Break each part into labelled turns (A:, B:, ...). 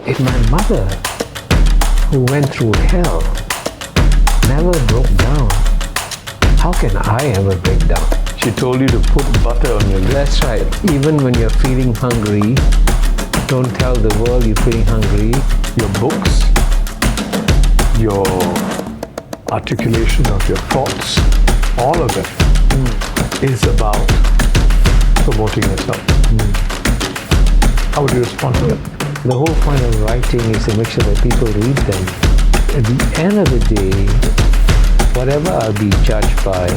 A: If my mother, who went through hell, never broke down, how can I ever break down?
B: She told you to put butter on your lips.
A: That's right. Even when you're feeling hungry, don't tell the world you're feeling hungry.
B: Your books, your articulation of your thoughts, all of it is about promoting yourself. How would you respond to it?
A: The whole point of writing is to make sure that people read them. At the end of the day, whatever I'll be judged by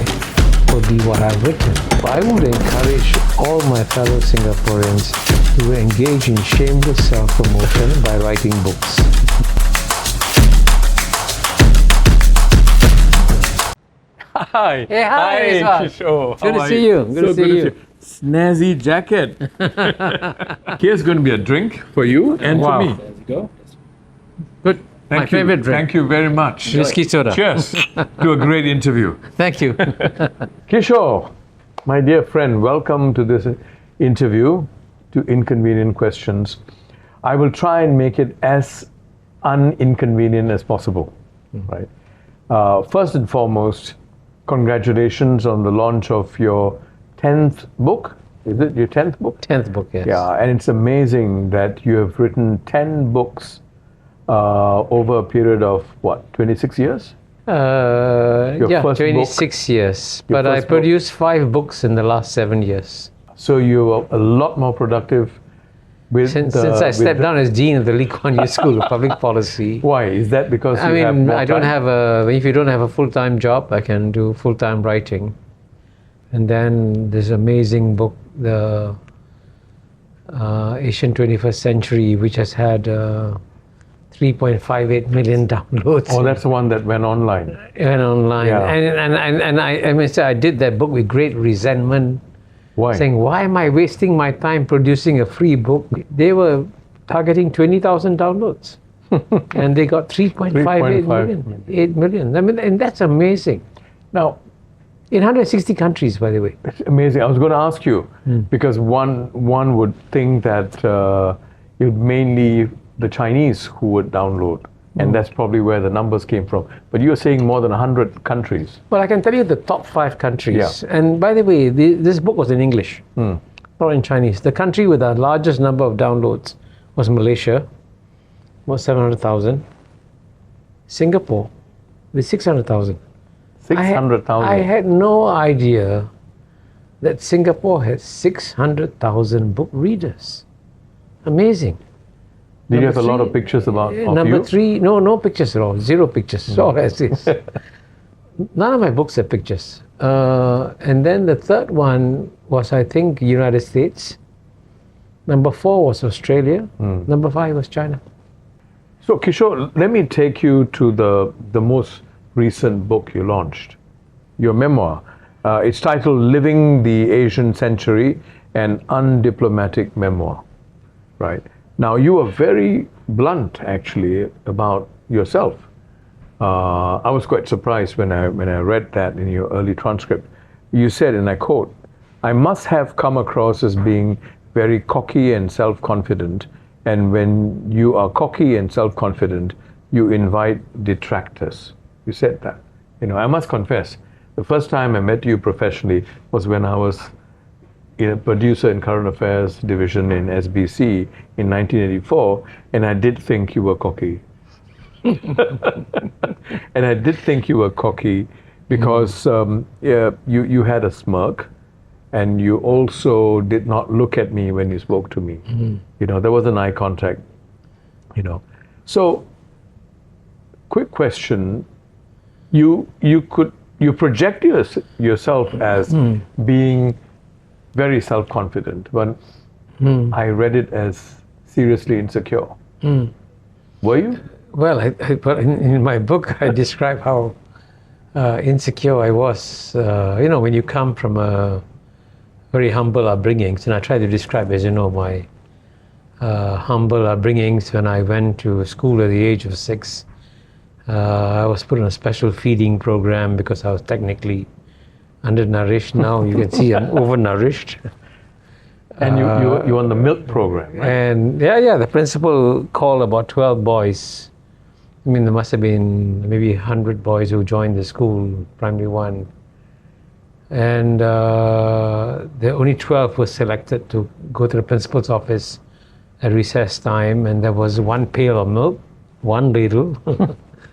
A: will be what I've written. I would encourage all my fellow Singaporeans to engage in shameless self-promotion by writing books.
B: Hi.
A: Hey, hi.
B: Kishore.
A: Good to see you. Good to see you.
B: Snazzy jacket. Here's going to be a drink for you and for me.
A: There we go. Good.
B: Thank
A: My
B: you.
A: favorite drink.
B: Thank you very much.
A: Whiskey soda.
B: Cheers to a great interview.
A: Thank you.
B: Kishore, my dear friend, welcome to this interview, to Inconvenient Questions. I will try and make it as uninconvenient as possible. Right. First and foremost, congratulations on the launch of your 10th book. Is it your 10th book?
A: 10th book, yes.
B: Yeah, and it's amazing that you have written 10 books over a period of, what, 26 years?
A: Yeah,
B: first
A: 26 years.
B: Your
A: But I
B: first book.
A: produced 5 books in the last 7 years.
B: So you are a lot more productive with
A: Since I stepped down as Dean of the Lee Kuan Yew School of Public Policy.
B: Why? Is that because you have more
A: I don't
B: time?
A: have if you don't have a full-time job, I can do full-time writing. And then this amazing book, the Asian 21st Century, which has had 3.58 million downloads.
B: Oh, that's the one that went online.
A: It went online.
B: Yeah.
A: And I must say, I did that book with great resentment,
B: Why?
A: saying, why am I wasting my time producing a free book? They were targeting 20,000 downloads. And they got 3.58 million. 8 million. I mean, and that's amazing.
B: Now,
A: In 160 countries, by the way.
B: it's amazing. I was going to ask you, because one would think that it mainly the Chinese who would download, and that's probably where the numbers came from. But you're saying more than 100 countries.
A: Well, I can tell you the top 5 countries.
B: Yeah.
A: And by the way, this book was in English, not in Chinese. The country with the largest number of downloads was Malaysia, about 700,000. Singapore, with 600,000.
B: 600,000.
A: I had no idea that Singapore had 600,000 book readers. Amazing.
B: Did you have a
A: Number
B: lot of
A: 3,
B: pictures of
A: Number
B: you?
A: 3, no pictures at all. 0 pictures. All as is. None of my books have pictures. And then the third one was, I think, United States. Number 4 was Australia. Number 5 was China.
B: So, Kishore, let me take you to the most recent book you launched, your memoir. It's titled Living the Asian Century, an Undiplomatic Memoir, right? Now, you were very blunt, actually, about yourself. I was quite surprised when I read that in your early transcript. You said, and I quote, "I must have come across as being very cocky and self-confident, and when you are cocky and self-confident, you invite detractors." You said that. You know, I must confess, the first time I met you professionally was when I was a producer in Current Affairs Division in SBC in 1984, and I did think you were cocky. And I did think you were cocky because you had a smirk, and you also did not look at me when you spoke to me. You know, there was an eye contact, you know. So, quick question, you project yourself as being very self-confident, but I read it as seriously insecure. Were you?
A: Well, but in my book, I describe how insecure I was. You know, when you come from a very humble upbringings, and I try to describe, as you know, my humble upbringings. When I went to school at the age of 6, I was put on a special feeding program because I was technically undernourished. Now you can see I'm overnourished.
B: And you on the milk program, right?
A: And the principal called about 12 boys. I mean, there must have been maybe 100 boys who joined the school, primary one. And the only 12 were selected to go to the principal's office at recess time, and there was one pail of milk, one ladle.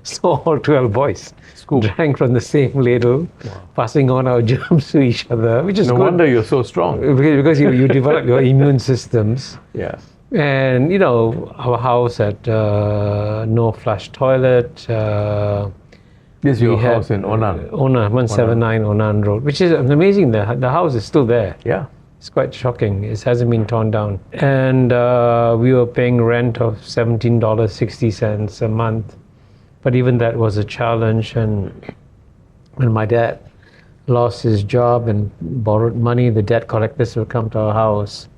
A: So all 12 boys drank from the same ladle, passing on our germs to each other, which is
B: no
A: good.
B: wonder you're so strong.
A: Because you develop your immune systems.
B: Yeah.
A: And, our house had no flush toilet.
B: This is your house in Onan?
A: Onan, 179 Onan Road, which is amazing. The house is still there.
B: Yeah.
A: It's quite shocking. It hasn't been torn down. And we were paying rent of $17.60 a month. But even that was a challenge. And when my dad lost his job and borrowed money, the debt collectors would come to our house.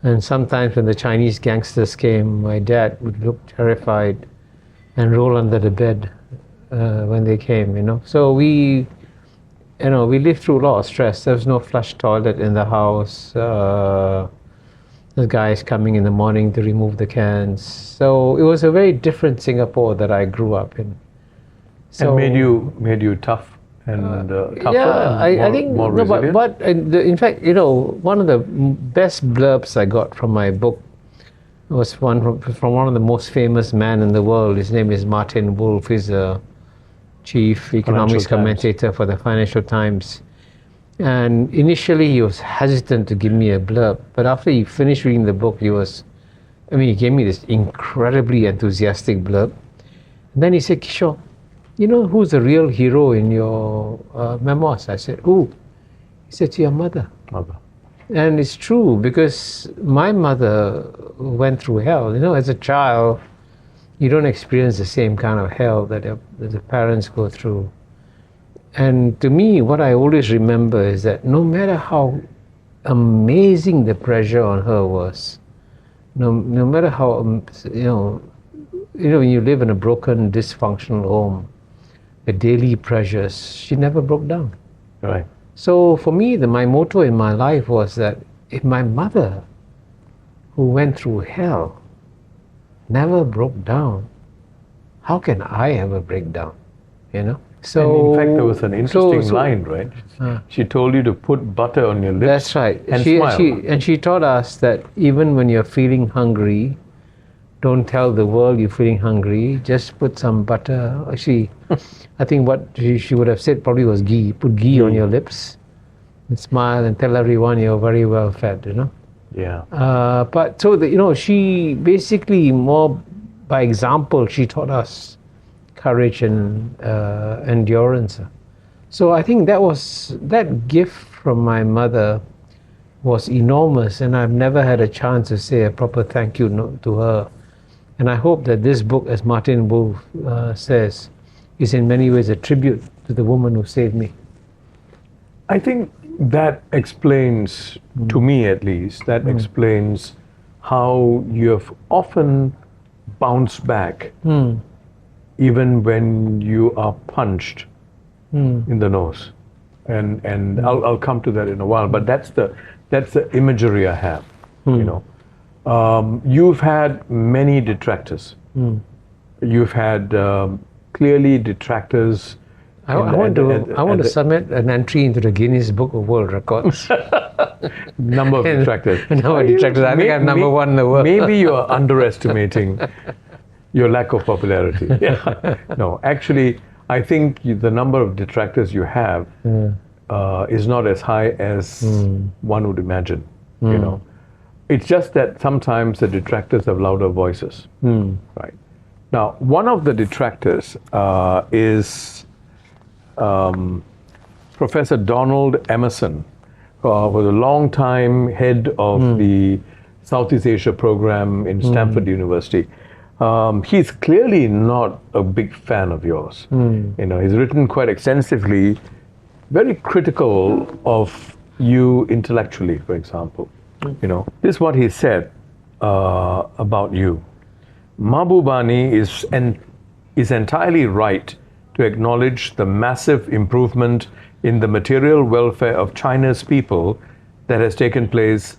A: And sometimes when the Chinese gangsters came, my dad would look terrified and roll under the bed when they came, So we lived through a lot of stress. There was no flush toilet in the house. The guys coming in the morning to remove the cans. So it was a very different Singapore that I grew up in.
B: So, and made you tough and tougher.
A: Yeah,
B: and
A: I think
B: more resilient?
A: but in fact, one of the best blurbs I got from my book was one from one of the most famous men in the world. His name is Martin Wolf. He's a chief economics commentator for the Financial Times. And initially he was hesitant to give me a blurb, but after he finished reading the book, he gave me this incredibly enthusiastic blurb. And then he said, Kishore, who's the real hero in your memoirs? I said, who? He said, your mother. And it's true, because my mother went through hell. As a child, you don't experience the same kind of hell that the parents go through. And to me, what I always remember is that no matter how amazing the pressure on her was, no matter how, when you live in a broken, dysfunctional home, the daily pressures, she never broke down.
B: Right.
A: So for me, my motto in my life was that if my mother, who went through hell, never broke down, how can I ever break down? So,
B: and in fact, there was an interesting line, right? She told you to put butter on your lips.
A: That's right.
B: And smile.
A: And she taught us that even when you're feeling hungry, don't tell the world you're feeling hungry. Just put some butter. Actually, I think what she would have said probably was ghee. Put ghee on your lips and smile and tell everyone you're very well fed,
B: Yeah.
A: But so, she basically, more by example, she taught us courage and endurance. So I think that gift from my mother was enormous, and I've never had a chance to say a proper thank you to her. And I hope that this book, as Martin Wolf says, is in many ways a tribute to the woman who saved me.
B: I think that explains, to me at least, explains how you have often bounced back even when you are punched in the nose. And I'll come to that in a while, but that's the imagery I have, You've had many detractors. You've had clearly detractors.
A: I want to submit an entry into the Guinness Book of World Records.
B: Number of detractors.
A: Number of detractors. I think I'm number one in the world.
B: Maybe you're underestimating your lack of popularity. No, actually, I think the number of detractors you have is not as high as one would imagine. It's just that sometimes the detractors have louder voices. Right. Now, one of the detractors is Professor Donald Emerson, who was a long-time head of the Southeast Asia program in Stanford University. He's clearly not a big fan of yours. He's written quite extensively, very critical of you intellectually, for example. This is what he said about you. Mahbubani is entirely right to acknowledge the massive improvement in the material welfare of China's people that has taken place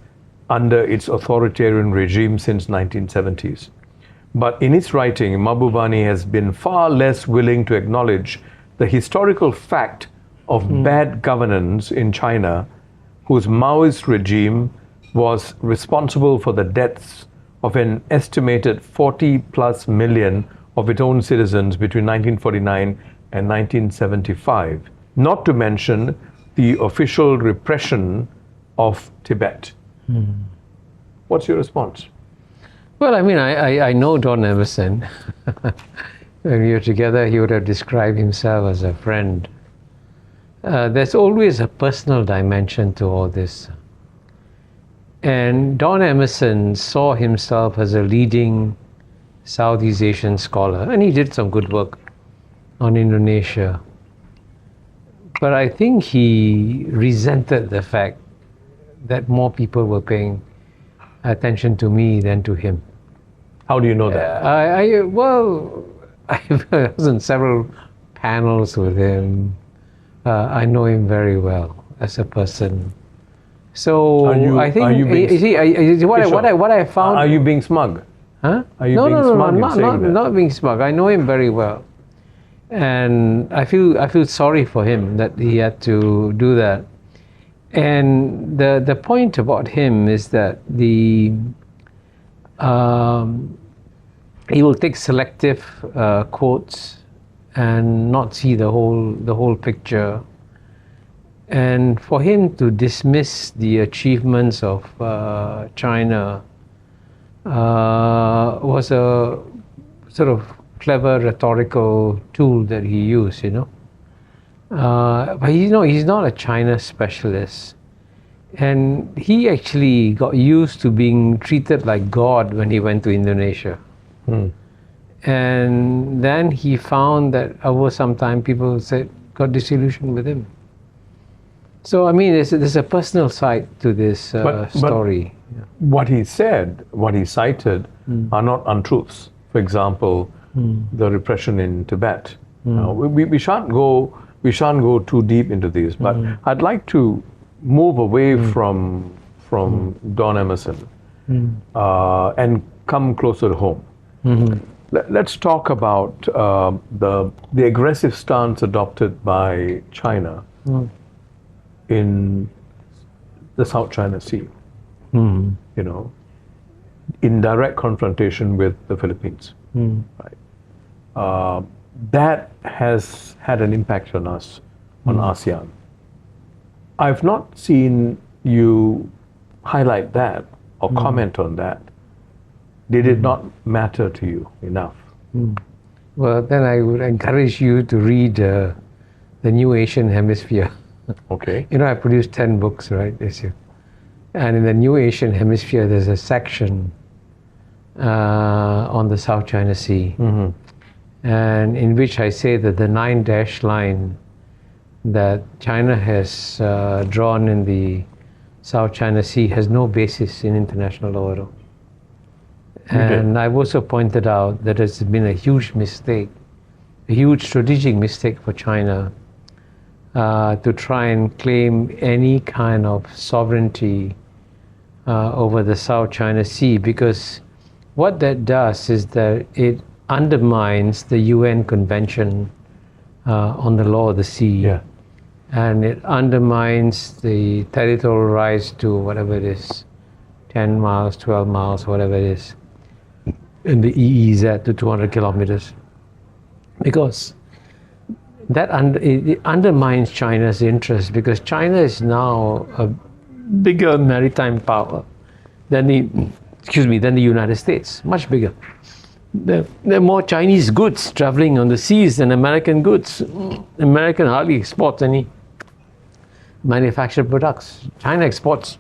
B: under its authoritarian regime since 1970s. But in its writing, Mahbubani has been far less willing to acknowledge the historical fact of bad governance in China, whose Maoist regime was responsible for the deaths of an estimated 40 plus million of its own citizens between 1949 and 1975, not to mention the official repression of Tibet. What's your response?
A: Well, I mean, I know Don Emerson. When we were together, he would have described himself as a friend. There's always a personal dimension to all this. And Don Emerson saw himself as a leading Southeast Asian scholar, and he did some good work on Indonesia. But I think he resented the fact that more people were paying attention to me than to him.
B: How do you know that?
A: I was in several panels with him. I know him very well as a person. So I think what I found.
B: Are you being smug?
A: Huh?
B: Are you being smug in saying that?
A: Not being smug. I know him very well, and I feel sorry for him that he had to do that. And the point about him is that he will take selective quotes and not see the whole picture. And for him to dismiss the achievements of China was a sort of clever rhetorical tool that he used, you know. But he's not a China specialist. And he actually got used to being treated like God when he went to Indonesia. And then he found that over some time people got disillusioned with him. So, I mean, there's a personal side to this story.
B: But what he said, what he cited, are not untruths. For example, the repression in Tibet. We shan't go too deep into these, but I'd like to move away from Don Emerson and come closer to home. Let's talk about the aggressive stance adopted by China in the South China Sea, you know, in direct confrontation with the Philippines. Right? That has had an impact on us, on ASEAN. I've not seen you highlight that or comment on that. Did it not matter to you enough?
A: Well, then I would encourage you to read the New Asian Hemisphere.
B: Okay.
A: You know, I produced 10 books, right, this year. And in the New Asian Hemisphere, there's a section on the South China Sea, and in which I say that the 9-dash line that China has drawn in the South China Sea has no basis in international law at all. And I've also pointed out that it's been a huge mistake, a huge strategic mistake for China to try and claim any kind of sovereignty over the South China Sea, because what that does is that it undermines the UN Convention on the Law of the Sea, and it undermines the territorial rights to whatever it is, 10 miles, 12 miles, whatever it is, in the EEZ to 200 kilometers, because that it undermines China's interest, because China is now a bigger maritime power than the United States, much bigger. There are more Chinese goods traveling on the seas than American goods. American hardly exports any manufactured products. China exports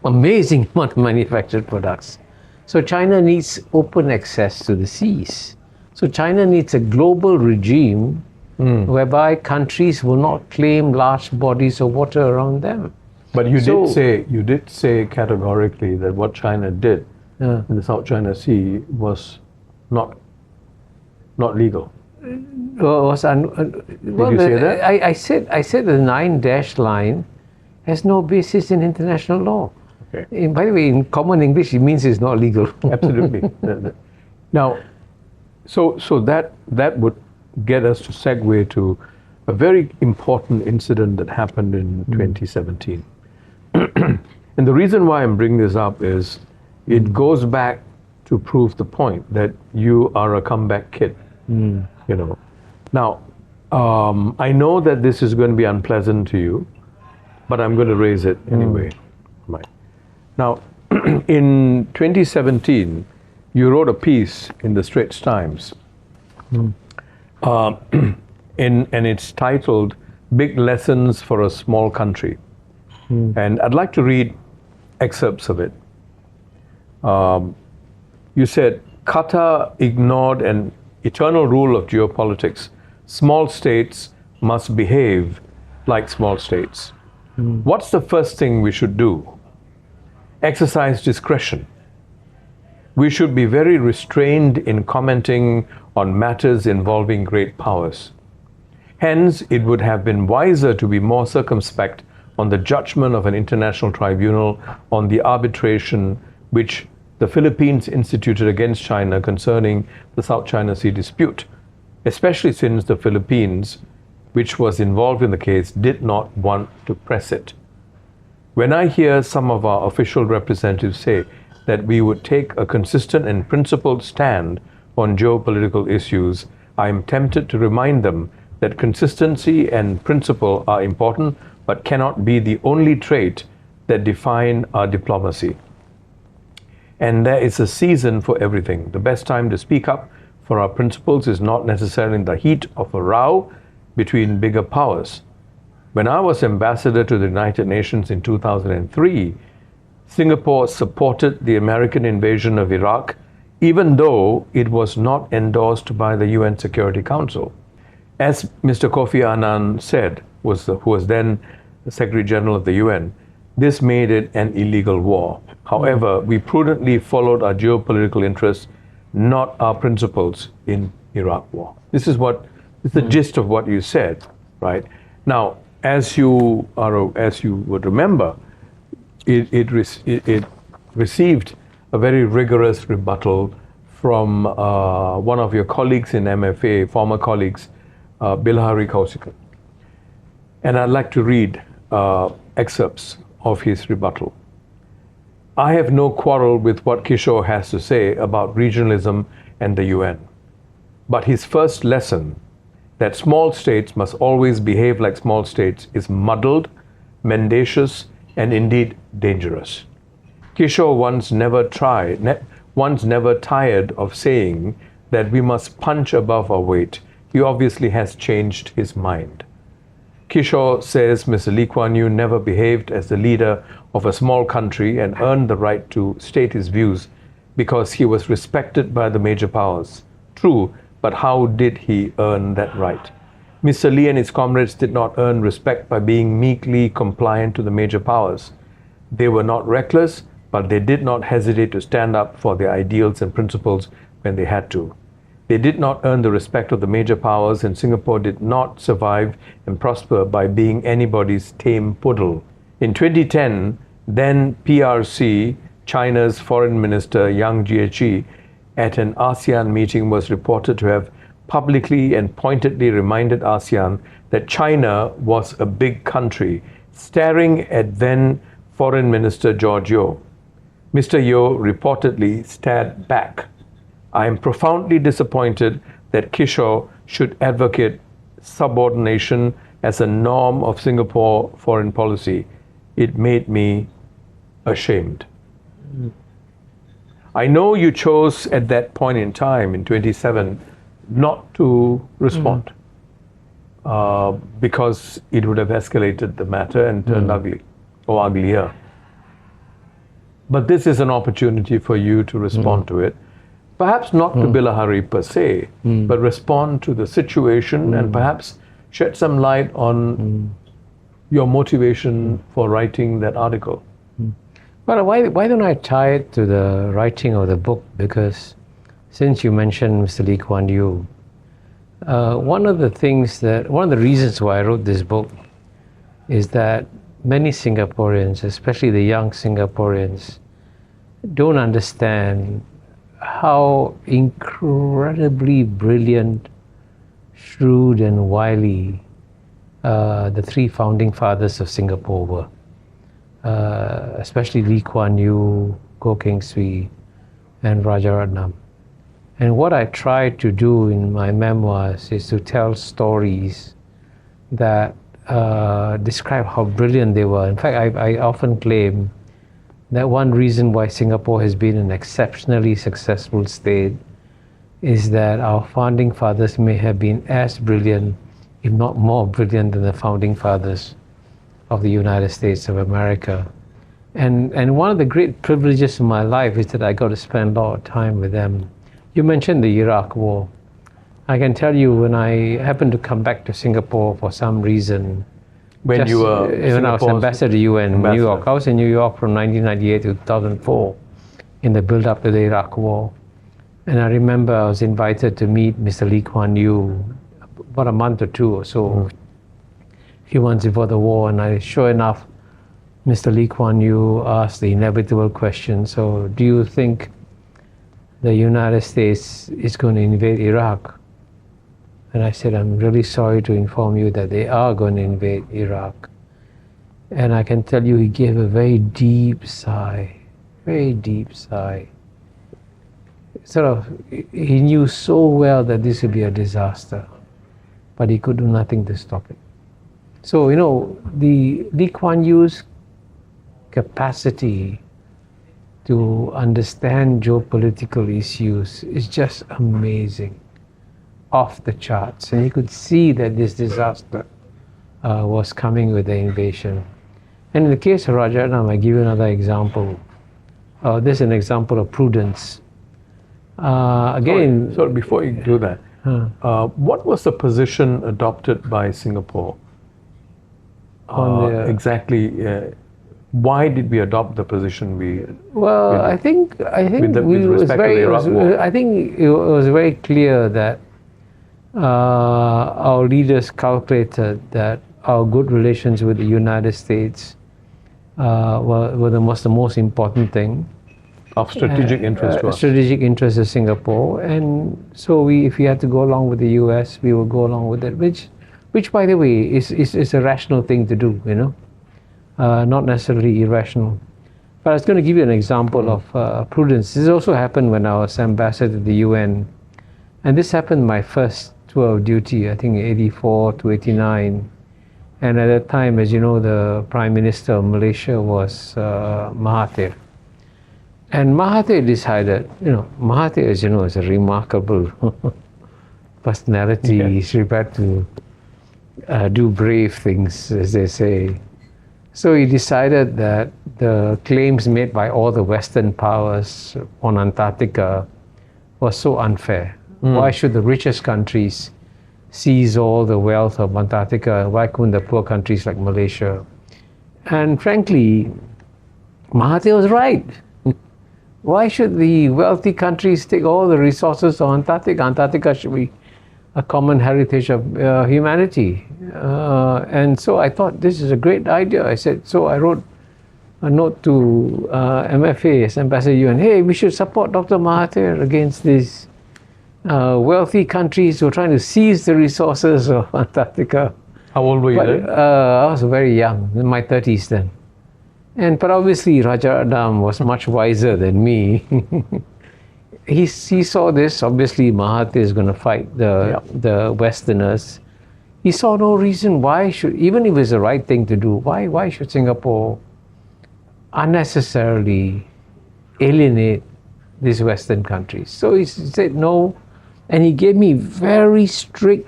A: amazing amount of manufactured products. So China needs open access to the seas. So China needs a global regime whereby countries will not claim large bodies of water around them.
B: But you did say categorically that what China did in the South China Sea was not legal.
A: Did you say that? I said the 9-dash line has no basis in international law.
B: Okay.
A: By the way, in common English, it means it's not legal.
B: Absolutely. Now, so that would get us to segue to a very important incident that happened in 2017. And the reason why I'm bringing this up is it goes back to prove the point that you are a comeback kid. You know. Now, I know that this is going to be unpleasant to you, but I'm going to raise it anyway. Right. Now, in 2017, you wrote a piece in the Straits Times, and it's titled "Big Lessons for a Small Country." And I'd like to read excerpts of it. You said, Qatar ignored an eternal rule of geopolitics. Small states must behave like small states. What's the first thing we should do? Exercise discretion. We should be very restrained in commenting on matters involving great powers. Hence, it would have been wiser to be more circumspect on the judgment of an international tribunal on the arbitration which the Philippines instituted against China concerning the South China Sea dispute, especially since the Philippines, which was involved in the case, did not want to press it. When I hear some of our official representatives say that we would take a consistent and principled stand on geopolitical issues, I am tempted to remind them that consistency and principle are important, but cannot be the only trait that define our diplomacy. And there is a season for everything. The best time to speak up for our principles is not necessarily in the heat of a row between bigger powers. When I was ambassador to the United Nations in 2003, Singapore supported the American invasion of Iraq, even though it was not endorsed by the UN Security Council. As Mr. Kofi Annan said, who was then the Secretary General of the UN, this made it an illegal war. However, we prudently followed our geopolitical interests, not our principles in Iraq war. This is the gist of what you said, right? Now, as you would remember, it received a very rigorous rebuttal from one of your colleagues in MFA, former colleagues, Bilahari Kausikan. And I'd like to read excerpts of his rebuttal. I have no quarrel with what Kishore has to say about regionalism and the UN. But his first lesson, that small states must always behave like small states, is muddled, mendacious, and indeed dangerous. Kishore once never tired of saying that we must punch above our weight. He obviously has changed his mind. Kishore says Mr. Lee Kuan Yew never behaved as the leader of a small country and earned the right to state his views because he was respected by the major powers. True, but how did he earn that right? Mr. Lee and his comrades did not earn respect by being meekly compliant to the major powers. They were not reckless, but they did not hesitate to stand up for their ideals and principles when they had to. They did not earn the respect of the major powers, and Singapore did not survive and prosper by being anybody's tame poodle. In 2010, then PRC, China's Foreign Minister Yang Jiechi, at an ASEAN meeting was reported to have publicly and pointedly reminded ASEAN that China was a big country, staring at then Foreign Minister George Yeo. Mr. Yeo reportedly stared back. I am profoundly disappointed that Kishore should advocate subordination as a norm of Singapore foreign policy. It made me ashamed. I know you chose at that point in time, in 27, not to respond because it would have escalated the matter and turned ugly or uglier. But this is an opportunity for you to respond to it. Perhaps not to Bilahari per se, but respond to the situation and perhaps shed some light on your motivation for writing that article.
A: Well, why don't I tie it to the writing of the book? Because since you mentioned Mr. Lee Kuan Yew, one of the reasons why I wrote this book is that many Singaporeans, especially the young Singaporeans, don't understand how incredibly brilliant, shrewd and wily the three founding fathers of Singapore were, especially Lee Kuan Yew, Goh Keng Swee and Rajaratnam. And what I try to do in my memoirs is to tell stories that describe how brilliant they were. In fact, I often claim that one reason why Singapore has been an exceptionally successful state is that our founding fathers may have been as brilliant, if not more brilliant, than the founding fathers of the United States of America. And one of the great privileges of my life is that I got to spend a lot of time with them. You mentioned the Iraq War. I can tell you, when I happened to come back to Singapore for some reason, when I was ambassador to UN in New York. I was in New York from 1998 to 2004 in the build-up to the Iraq War. And I remember I was invited to meet Mr. Lee Kuan Yew about a month or two or so, a few months before the war. And sure enough, Mr. Lee Kuan Yew asked the inevitable question, so do you think the United States is going to invade Iraq? And I said, I'm really sorry to inform you that they are going to invade Iraq. And I can tell you he gave a very deep sigh, very deep sigh. Sort of, he knew so well that this would be a disaster, but he could do nothing to stop it. So, you know, the Lee Kuan Yew's capacity to understand geopolitical issues is just amazing. Off the charts, and you could see that this disaster was coming with the invasion. And in the case of Rajaratnam, I give you another example. This is an example of prudence. Again,
B: sorry, before you do that, what was the position adopted by Singapore? Exactly. Why did we adopt the position we?
A: Well, I think it was very clear that our leaders calculated that our good relations with the United States were the most important thing.
B: Of strategic interest to us.
A: Strategic interest of Singapore. And so if we had to go along with the US, we would go along with it, which by the way, is a rational thing to do, you know, not necessarily irrational. But I was going to give you an example of prudence. This also happened when I was ambassador to the UN. And this happened my first tour of duty, I think 84 to 89. And at that time, as you know, the Prime Minister of Malaysia was Mahathir. And Mahathir decided, you know, Mahathir, as you know, is a remarkable personality. He's prepared to do brave things, as they say. So he decided that the claims made by all the Western powers on Antarctica was so unfair. Why should the richest countries seize all the wealth of Antarctica? Why couldn't the poor countries like Malaysia? And frankly, Mahathir was right. Why should the wealthy countries take all the resources of Antarctica? Antarctica should be a common heritage of humanity. And so I thought this is a great idea. I said, so I wrote a note to MFA as Ambassador UN, hey, we should support Dr. Mahathir against these wealthy countries who are trying to seize the resources of Antarctica.
B: How old were you then?
A: I was very young, in my 30s then. But obviously Rajaratnam was much wiser than me. He saw this, obviously Mahathir is going to fight the Westerners. He saw no reason why should, even if it's the right thing to do, why should Singapore unnecessarily alienate these Western countries? So he said no, and he gave me very strict,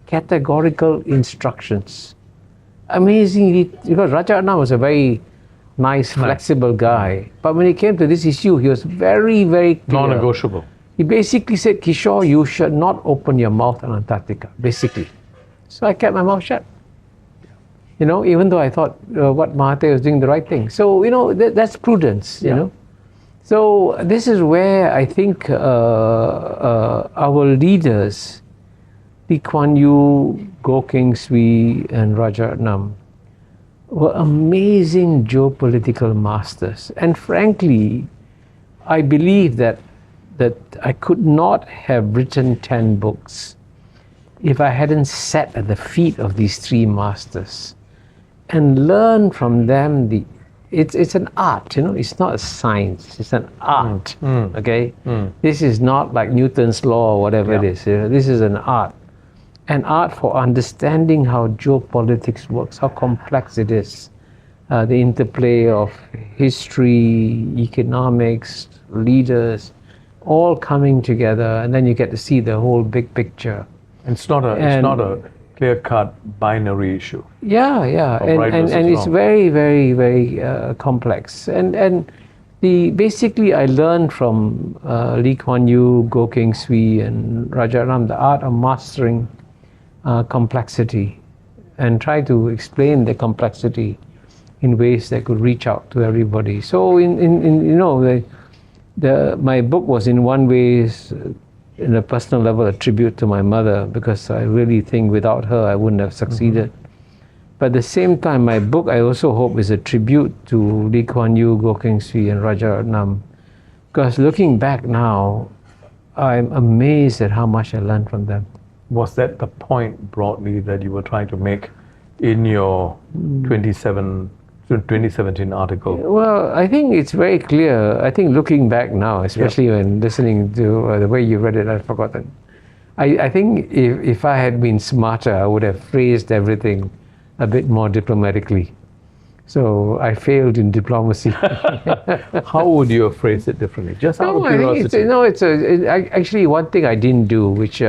A: categorical instructions. Amazingly, because Rajaratnam was a very nice, flexible guy, but when it came to this issue, he was very, very clear.
B: Non-negotiable.
A: He basically said, Kishore, you should not open your mouth on Antarctica, basically. So I kept my mouth shut. You know, even though I thought what Mahathir was doing the right thing. So, you know, that's prudence, you know. So this is where I think our leaders, Lee Kuan Yew, Goh Keng Swee and Rajaratnam, were amazing geopolitical masters. And frankly, I believe that I could not have written 10 books if I hadn't sat at the feet of these three masters and learned from them. It's an art, it's not a science, it's an art, okay? This is not like Newton's law or whatever it is. This is an art. An art for understanding how geopolitics works, how complex it is. The interplay of history, economics, leaders, all coming together, and then you get to see the whole big picture.
B: It's not a clear-cut binary issue.
A: Yeah, and it's very, very, very complex. And basically, I learned from Lee Kuan Yew, Goh Keng Swee, and Rajaram the art of mastering complexity, and try to explain the complexity in ways that could reach out to everybody. So, my book was in one way, in a personal level, a tribute to my mother, because I really think without her I wouldn't have succeeded. But at the same time, my book I also hope is a tribute to Lee Kuan Yew, Goh Keng Swee, and Rajaratnam, because looking back now, I'm amazed at how much I learned from them.
B: Was that the point broadly that you were trying to make in your 2017 article?
A: Well, I think it's very clear. I think looking back now, especially when listening to the way you read it, I've forgotten. I think if I had been smarter, I would have phrased everything a bit more diplomatically. So I failed in diplomacy.
B: How would you have phrased it differently? Just out of curiosity.
A: Actually one thing I didn't do, which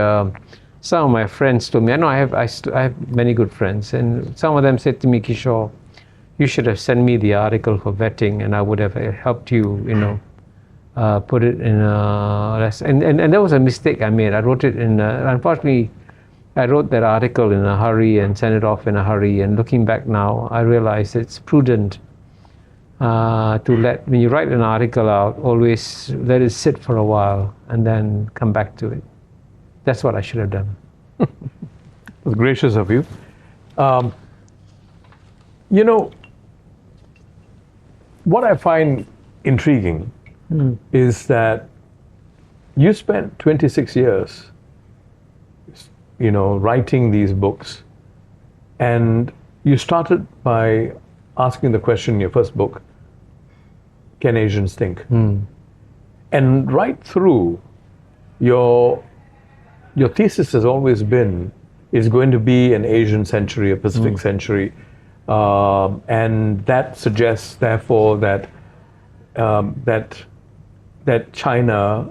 A: some of my friends told me. I know I have many good friends, and some of them said to me, Kishore, you should have sent me the article for vetting, and I would have helped you, put it in and that was a mistake I made. I wrote it unfortunately, I wrote that article in a hurry and sent it off in a hurry. And looking back now, I realize it's prudent when you write an article out, always let it sit for a while and then come back to it. That's what I should have done.
B: It was gracious of you. What I find intriguing is that you spent 26 years, writing these books, and you started by asking the question in your first book, can Asians think? And right through, your thesis has always been, is going to be an Asian century, a Pacific century, and that suggests, therefore, that China,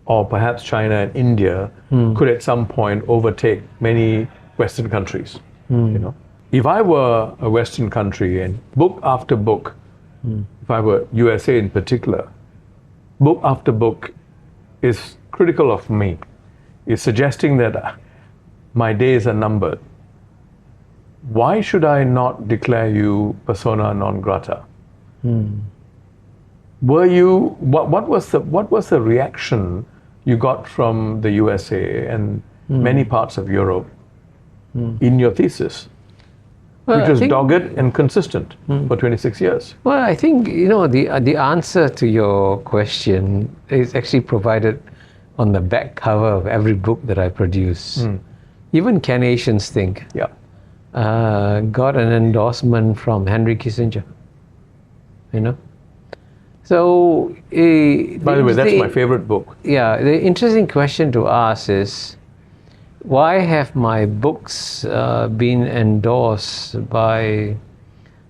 B: or perhaps China and India, could at some point overtake many Western countries. If I were a Western country, and book after book, if I were USA in particular, book after book is critical of me, is suggesting that my days are numbered. Why should I not declare you persona non grata? What was the reaction you got from the USA and many parts of Europe in your thesis, which was dogged and consistent for 26 years?
A: Well, I think the answer to your question is actually provided on the back cover of every book that I produce. Even Can Asians Think? Got an endorsement from Henry Kissinger. So,
B: by the way, that's my favorite book.
A: Yeah, the interesting question to ask is, why have my books been endorsed by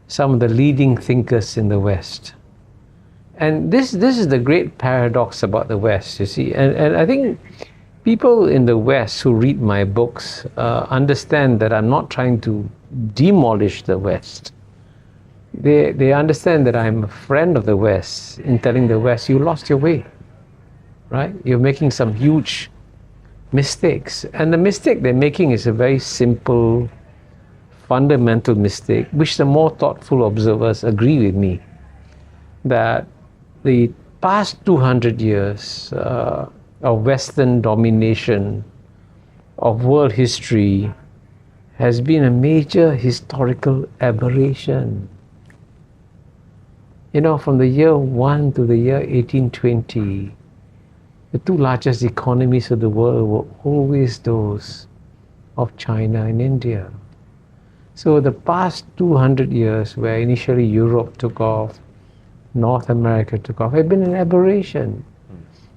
A: some of the leading thinkers in the West? And this is the great paradox about the West, you see. And I think people in the West who read my books understand that I'm not trying to demolish the West. They understand that I'm a friend of the West in telling the West, you lost your way, right? You're making some huge mistakes. And the mistake they're making is a very simple, fundamental mistake, which the more thoughtful observers agree with me, that the past 200 years of Western domination of world history has been a major historical aberration. You know, from the year 1 to the year 1820, the two largest economies of the world were always those of China and India. So the past 200 years, where initially Europe took off, North America took off, have been an aberration.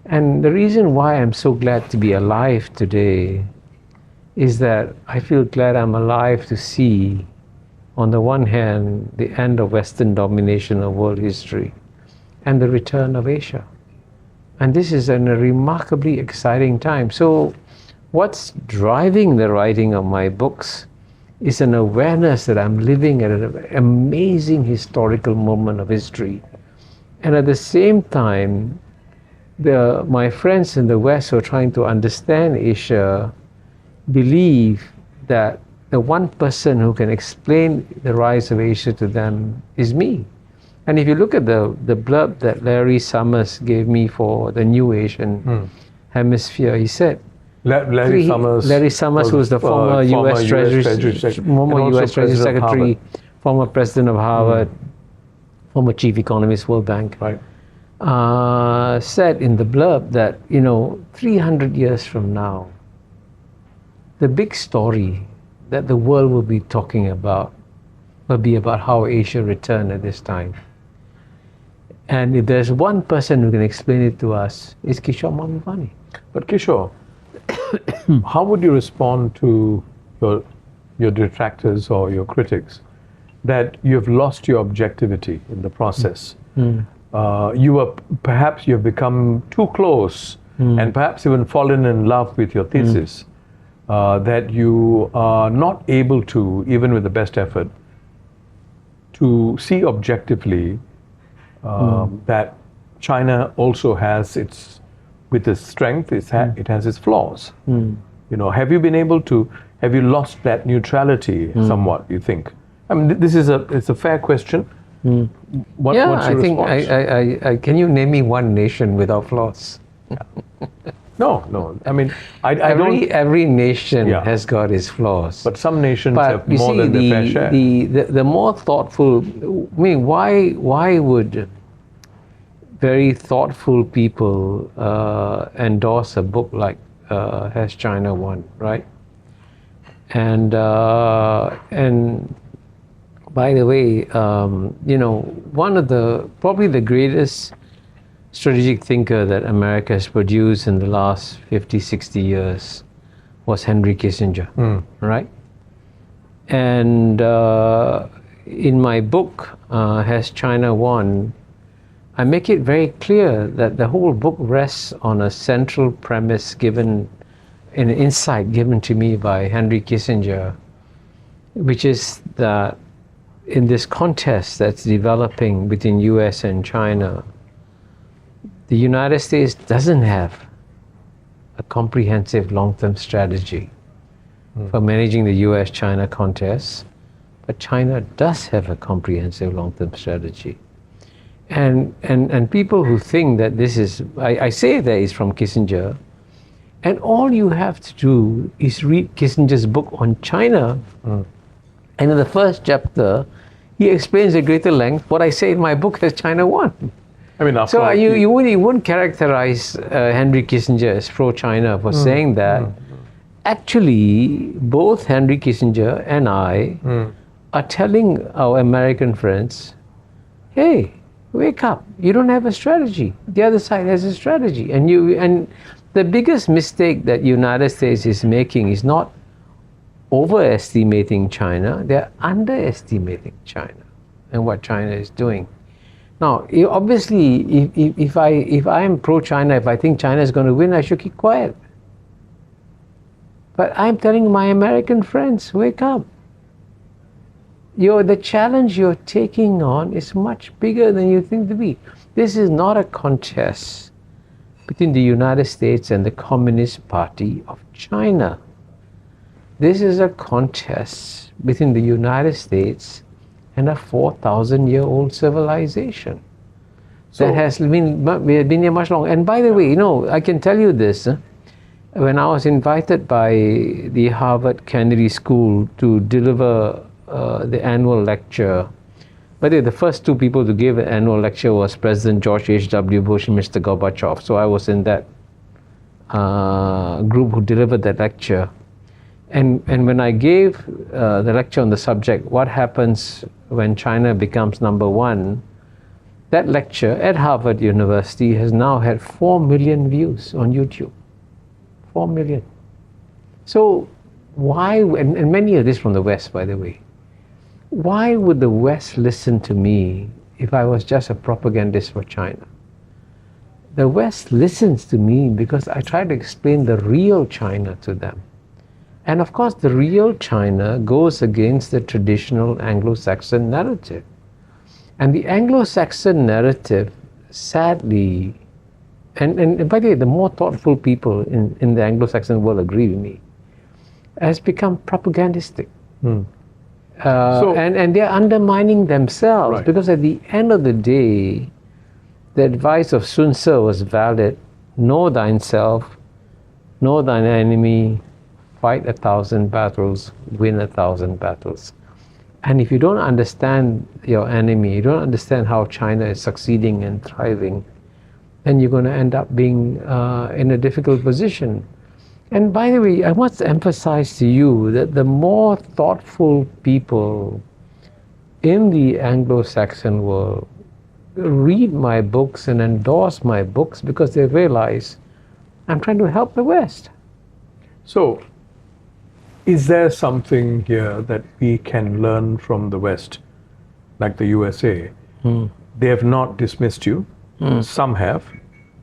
A: And the reason why I'm so glad to be alive today is that I feel glad I'm alive to see, on the one hand, the end of Western domination of world history and the return of Asia. And this is a remarkably exciting time. So what's driving the writing of my books is an awareness that I'm living at an amazing historical moment of history. And at the same time, my friends in the West who are trying to understand Asia believe that the one person who can explain the rise of Asia to them is me. And if you look at the blurb that Larry Summers gave me for the New Asian Hemisphere, he said, Larry Summers, who was the former U.S. Treasury Secretary, former President of Harvard, former Chief Economist, World Bank, said in the blurb that, 300 years from now, the big story that the world will be talking about will be about how Asia returned at this time. And if there's one person who can explain it to us, it's Kishore Mahbubani.
B: But Kishore, how would you respond to your detractors or your critics that you've lost your objectivity in the process? Perhaps you've become too close and perhaps even fallen in love with your thesis, that you are not able to, even with the best effort, to see objectively that China also has with its strength, it has its flaws. Have you lost that neutrality somewhat, you think? I mean, it's a fair question. What's your response?
A: Can you name me one nation without flaws?
B: No. I mean,
A: every nation has got its flaws.
B: But some nations have more than their fair share.
A: The more thoughtful, why would very thoughtful people endorse a book like Has China Won, right? And by the way, one of probably the greatest strategic thinker that America has produced in the last 50, 60 years was Henry Kissinger, right? And in my book, Has China Won, I make it very clear that the whole book rests on a central premise given, an insight given to me by Henry Kissinger, which is that in this contest that's developing between US and China, the United States doesn't have a comprehensive long-term strategy for managing the US-China contest, but China does have a comprehensive long-term strategy. And people who think that this is, I say that is from Kissinger, and all you have to do is read Kissinger's book on China, and in the first chapter, he explains at greater length what I say in my book, Has China Won?
B: I mean,
A: so you wouldn't characterize Henry Kissinger as pro-China for saying that. Actually, both Henry Kissinger and I are telling our American friends, hey, wake up, you don't have a strategy. The other side has a strategy. And the biggest mistake that United States is making is not overestimating China, they're underestimating China and what China is doing. Now, obviously, if I am pro-China, if I think China is going to win, I should keep quiet. But I'm telling my American friends, wake up. The challenge you're taking on is much bigger than you think to be. This is not a contest between the United States and the Communist Party of China. This is a contest between the United States and a 4,000-year-old civilization that has been here much longer. And by the way, I can tell you this, when I was invited by the Harvard Kennedy School to deliver the annual lecture, by the way, the first two people to give an annual lecture was President George H.W. Bush and Mr. Gorbachev. So I was in that group who delivered that lecture. And when I gave the lecture on the subject, what happens when China becomes number one, that lecture at Harvard University has now had 4 million views on YouTube. 4 million. So why, and many of this from the West, by the way, why would the West listen to me if I was just a propagandist for China? The West listens to me because I try to explain the real China to them. And of course, the real China goes against the traditional Anglo-Saxon narrative. And the Anglo-Saxon narrative, sadly, and by the way, the more thoughtful people in the Anglo-Saxon world agree with me, has become propagandistic. And they're undermining themselves, right. Because at the end of the day, the advice of Sun Tzu was valid: know thyself, know thine enemy, fight 1,000 battles, win 1,000 battles. And if you don't understand your enemy, you don't understand how China is succeeding and thriving, then you're going to end up being in a difficult position. And by the way, I must emphasize to you that the more thoughtful people in the Anglo-Saxon world read my books and endorse my books because they realize I'm trying to help the West.
B: So, is there something here that we can learn from the West, like the USA? They have not dismissed you. Some have.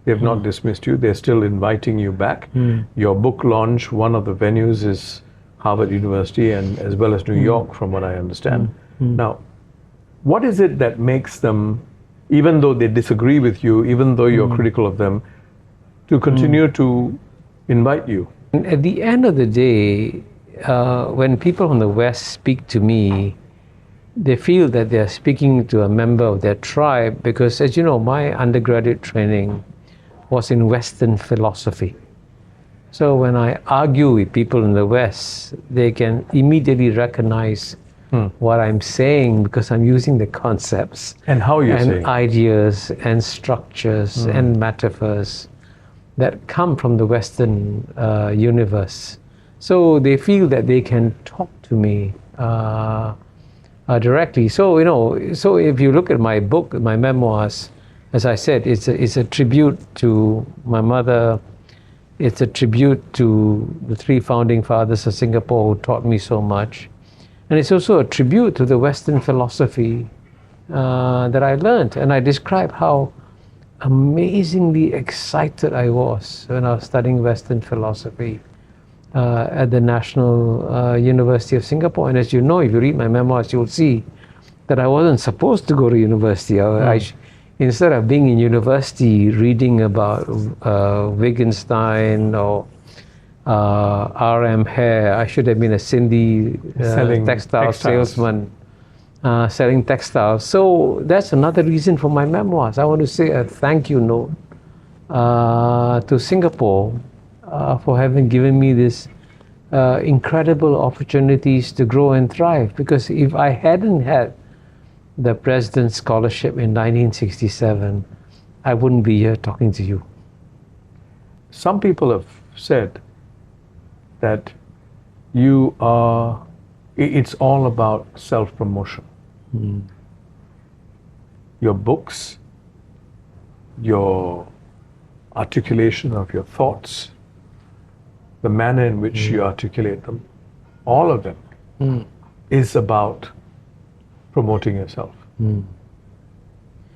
B: They have not dismissed you. They're still inviting you back. Your book launch, one of the venues is Harvard University and as well as New York, from what I understand. Now, what is it that makes them, even though they disagree with you, even though you're critical of them, to continue to invite you?
A: And at the end of the day, when people from the West speak to me, they feel that they're speaking to a member of their tribe because, as you know, my undergraduate training was in Western philosophy. So when I argue with people in the West, they can immediately recognize what I'm saying because I'm using the concepts
B: and how you're saying
A: ideas and structures and metaphors that come from the Western universe. So they feel that they can talk to me directly. So, you know, so if you look at my book, my memoirs, as I said, it's a tribute to my mother. It's a tribute to the 3 founding fathers of Singapore who taught me so much. And it's also a tribute to the Western philosophy that I learned. And I describe how amazingly excited I was when I was studying Western philosophy at the National University of Singapore. And as you know, if you read my memoirs, you'll see that I wasn't supposed to go to university. Instead of being in university reading about Wittgenstein or R.M. Hare, I should have been a Sindhi textile salesman selling textiles. So that's another reason for my memoirs. I want to say a thank you note to Singapore for having given me this incredible opportunities to grow and thrive. Because if I hadn't had the President's Scholarship in 1967, I wouldn't be here talking to you.
B: Some people have said that you are, it's all about self-promotion. Your books, your articulation of your thoughts, the manner in which you articulate them, all of them is about promoting yourself.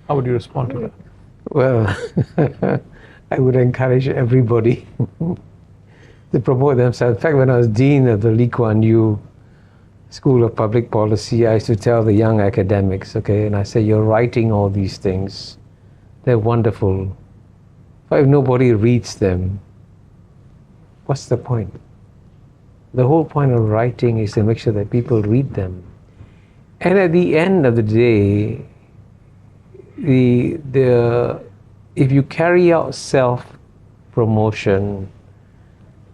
B: How would you respond to that?
A: Well, I would encourage everybody to promote themselves. In fact, when I was dean of the Lee Kuan Yew School of Public Policy, I used to tell the young academics, okay, and I say, you're writing all these things. They're wonderful. But if nobody reads them, what's the point? The whole point of writing is to make sure that people read them. And at the end of the day, if you carry out self-promotion,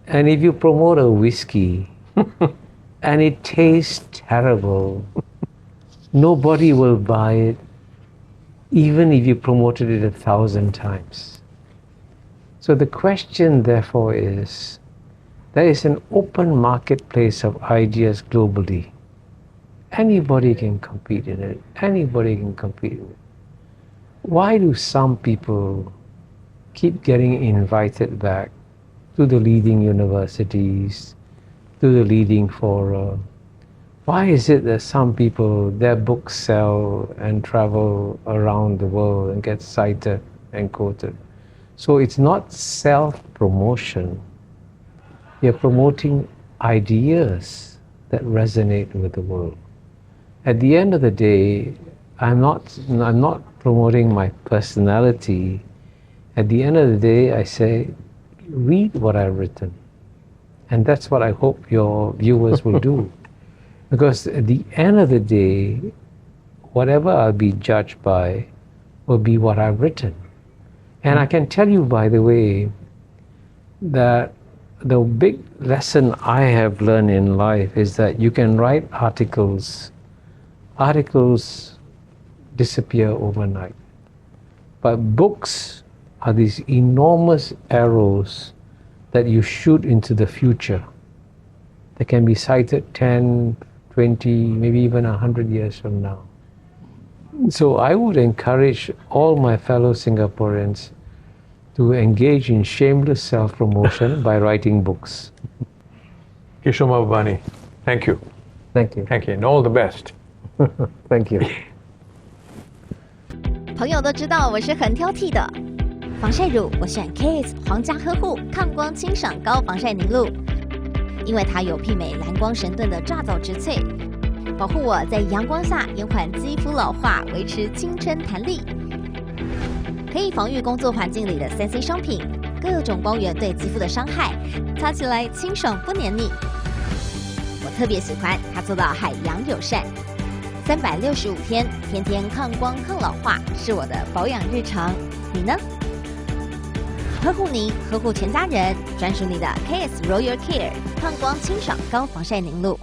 A: And if you promote a whiskey and it tastes terrible, nobody will buy it, even if you promoted it 1,000 times. So the question, therefore, is there is an open marketplace of ideas globally. Anybody can compete in it. Anybody can compete in it. Why do some people keep getting invited back to the leading universities, to the leading fora? Why is it that some people, their books sell and travel around the world and get cited and quoted? So it's not self-promotion. You're promoting ideas that resonate with the world. At the end of the day, I'm not promoting my personality. At the end of the day, I say, read what I've written. And that's what I hope your viewers will do. Because at the end of the day, whatever I'll be judged by will be what I've written. And I can tell you, by the way, that the big lesson I have learned in life is that you can write articles. Articles disappear overnight. But books are these enormous arrows that you shoot into the future. They can be cited 10, 20, maybe even 100 years from now. So I would encourage all my fellow Singaporeans to engage in shameless self-promotion by writing books.
B: Kishore Mahbubani, thank you.
A: Thank you.
B: Thank you, and all the best.
A: Thank you.
C: 朋友都知道我是很挑剔的，防晒乳我选 KS 皇家呵护抗光清爽高防晒凝露，因为它有媲美蓝光神盾的抓藻植萃，保护我在阳光下延缓肌肤老化，维持青春弹力。可以防御工作环境里的3C 商品，各种光源对肌肤的伤害，擦起来清爽不黏腻。我特别喜欢它做到海洋友善，365天，天天抗光抗老化，是我的保养日常。你呢？呵护您，呵护全家人，专属你的 KS Royal Care 抗光清爽高防晒凝露。